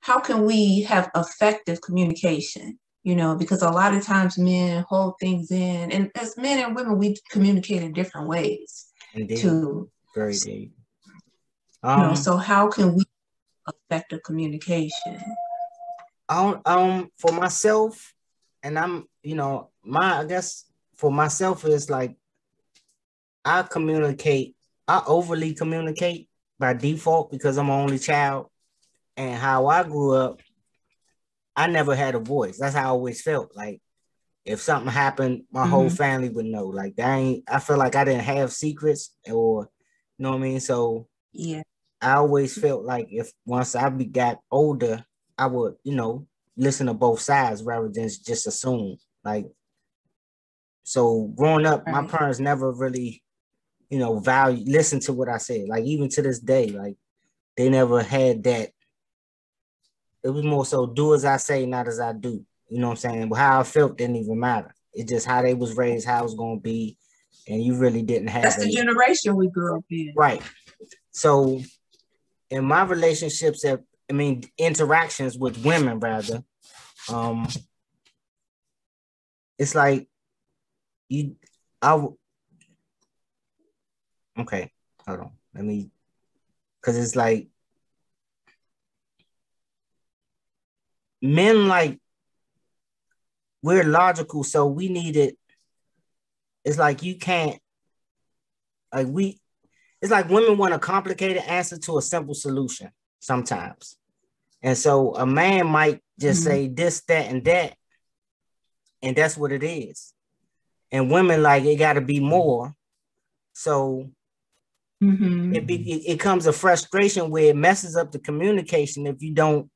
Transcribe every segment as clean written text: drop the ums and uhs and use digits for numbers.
how can we have effective communication? You know, because a lot of times men hold things in, and as men and women, we communicate in different ways. Indeed. To Very deep. You know, so how can we effective communication? For myself, and I'm, you know, I guess for myself is like I overly communicate by default because I'm an only child, and how I grew up, I never had a voice. That's how I always felt. Like if something happened, my whole family would know. Like I feel like I didn't have secrets, or you know what I mean? So yeah, I always felt like if once I got older, I would, you know, listen to both sides rather than just assume. Like, so growing up, my parents never really, you know, listen to what I said. Like even to this day, like they never had that. It was more so do as I say, not as I do. You know what I'm saying? But how I felt didn't even matter. It's just how they was raised, how it was going to be. And you really didn't have That's the generation we grew up in. Right. So in my relationships, interactions with women rather, it's like okay, hold on. Because it's like, men, like, we're logical, so we need it. It's like you can't, it's like women want a complicated answer to a simple solution sometimes. And so a man might just say this, that, and that's what it is. And women, like, it got to be more. So it comes a frustration where it messes up the communication if you don't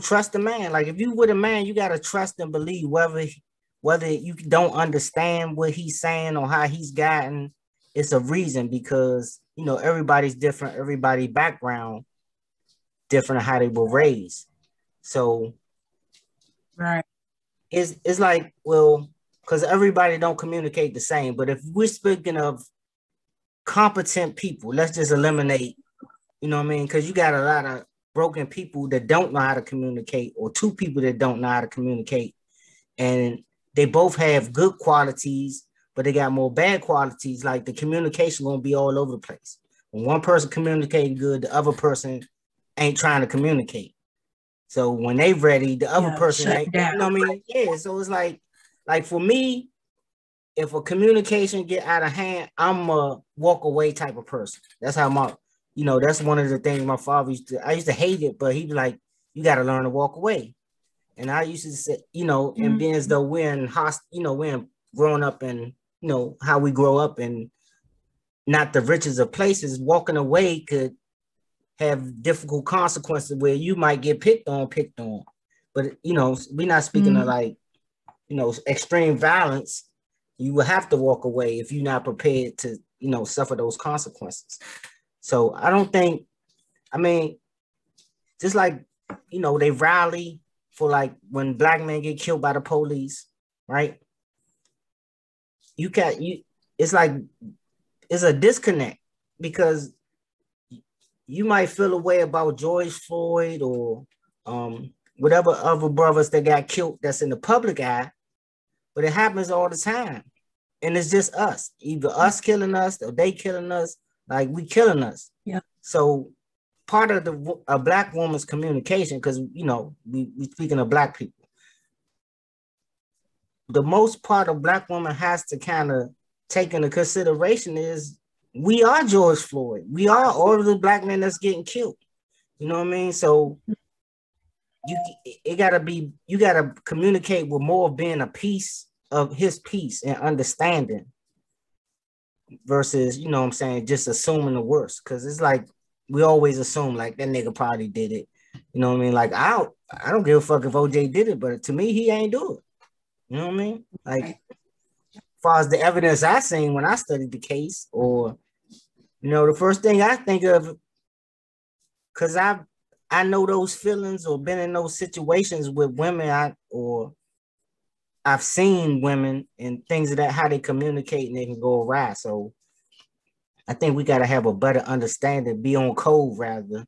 trust the man. Like if you with a man, you got to trust and believe whether you don't understand what he's saying or how he's gotten, it's a reason, because, you know, everybody's different, everybody's background different, how they were raised. So it's like, well, because everybody don't communicate the same. But if we're speaking of competent people, let's just eliminate, you know what I mean? Because you got a lot of broken people that don't know how to communicate, or two people that don't know how to communicate. And they both have good qualities, but they got more bad qualities. Like the communication gonna be all over the place. When one person communicating good, the other person ain't trying to communicate. So when they ready, the other person ain't, you know what I mean? Yeah. So it's like for me, if a communication get out of hand, I'm a walk away type of person. That's how you know, that's one of the things my father I used to hate it, but he'd be like, you got to learn to walk away. And I used to say, you know, and being as though we're growing up and, you know, how we grow up and not the richest of places, walking away could have difficult consequences where you might get picked on. But, you know, we're not speaking of like, you know, extreme violence. You will have to walk away if you're not prepared to, you know, suffer those consequences. So I don't think, I mean, just like, you know, they rally for like when black men get killed by the police, right? It's like, it's a disconnect, because you might feel a way about George Floyd or whatever other brothers that got killed that's in the public eye, but it happens all the time. And it's just us, either us killing us or they killing us, like we killing us. Yeah. So part of a black woman's communication, because, you know, we speaking of black people, the most part of black woman has to kind of take into consideration is we are George Floyd. We are all of the black men that's getting killed. You know what I mean? So you gotta communicate with more of being a piece of his peace and understanding versus, you know what I'm saying, just assuming the worst. Because it's like we always assume like that nigga probably did it. You know what I mean? Like I don't give a fuck if OJ did it, but to me, he ain't do it. You know what I mean? Like as far as the evidence I seen when I studied the case, or, you know, the first thing I think of, because I know those feelings or been in those situations with women, I've seen women and things of that, how they communicate and they can go awry. So I think we got to have a better understanding, be on code rather.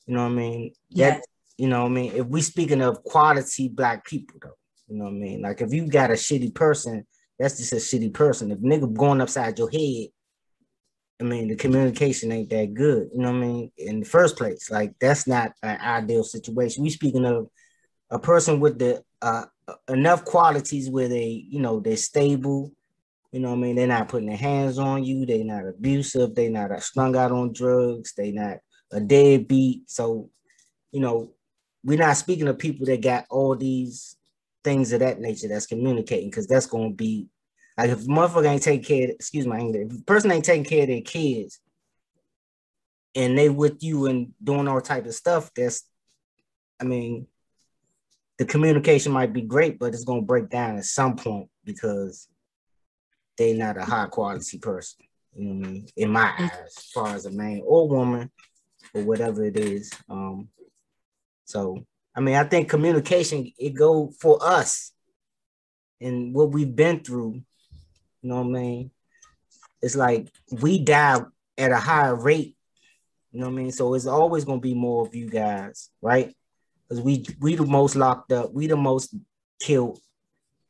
You know what I mean? Yes. you know what I mean? If we speaking of quality Black people though, you know what I mean? Like if you got a shitty person, that's just a shitty person. If nigga going upside your head, I mean, the communication ain't that good, you know what I mean? In the first place, like that's not an ideal situation. We speaking of a person with the enough qualities where they, you know, they're stable, you know what I mean? They're not putting their hands on you, they're not abusive, they're not strung out on drugs, they not a deadbeat. So, you know, we're not speaking of people that got all these things of that nature that's communicating, because that's going to be like if a motherfucker ain't taking care of, excuse my English, if a person ain't taking care of their kids and they with you and doing all type of stuff, that's, I mean, the communication might be great, but it's going to break down at some point because they're not a high quality person, you know what I mean? In my eyes, as far as a man or woman or whatever it is. So, I mean, I think communication, it go for us and what we've been through, you know what I mean? It's like we die at a higher rate, you know what I mean? So it's always going to be more of you guys, right? Because we the most locked up, we the most killed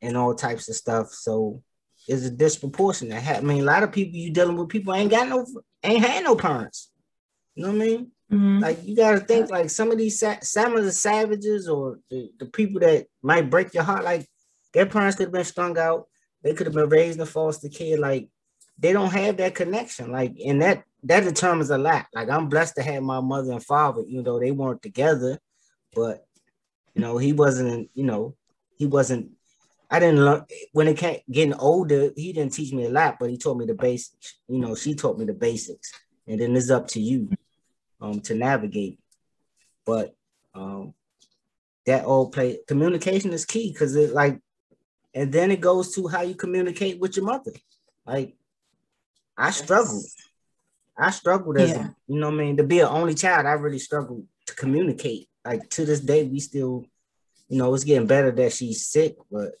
and all types of stuff. So it's a disproportionate. I mean, a lot of people you dealing with people ain't had no parents. You know what I mean? Mm-hmm. Like you got to think like some of the savages or the people that might break your heart, like their parents could have been strung out. They could have been raised in a foster kid. Like they don't have that connection. Like, and that determines a lot. Like I'm blessed to have my mother and father, even though they weren't together, but you know, he wasn't, I didn't learn when it came getting older, he didn't teach me a lot, but he taught me the basics. You know, she taught me the basics. And then it's up to you to navigate. But that all communication is key because it like, and then it goes to how you communicate with your mother. Like I struggled as a, you know what I mean, to be an only child, I really struggled to communicate. Like to this day, we still, you know, it's getting better that she's sick, but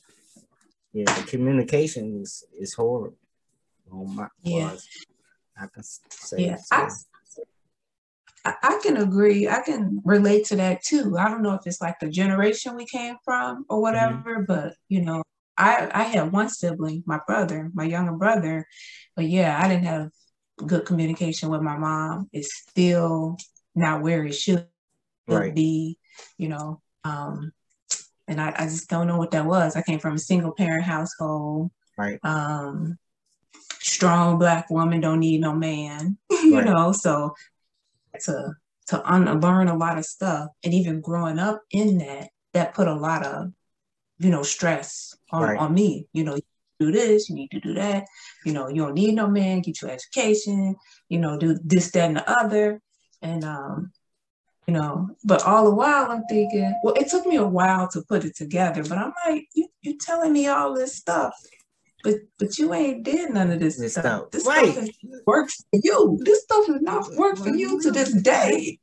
yeah, the communication is horrible. I can say. I can agree. I can relate to that too. I don't know if it's like the generation we came from or whatever, but you know, I had one sibling, my brother, my younger brother, but yeah, I didn't have good communication with my mom. It's still not where it should be, you know. And I just don't know what that was. I came from a single parent household. Right. Strong Black woman, don't need no man, you know, so to unlearn a lot of stuff. And even growing up in that put a lot of, you know, stress on me. You know, you do this, you need to do that. You know, you don't need no man, get your education, you know, do this, that, and the other. And, you know, but all the while I'm thinking, well, it took me a while to put it together, but I'm like, you telling me all this stuff, but you ain't did none of this stuff. This stuff works for you. This stuff is not work for you to this day.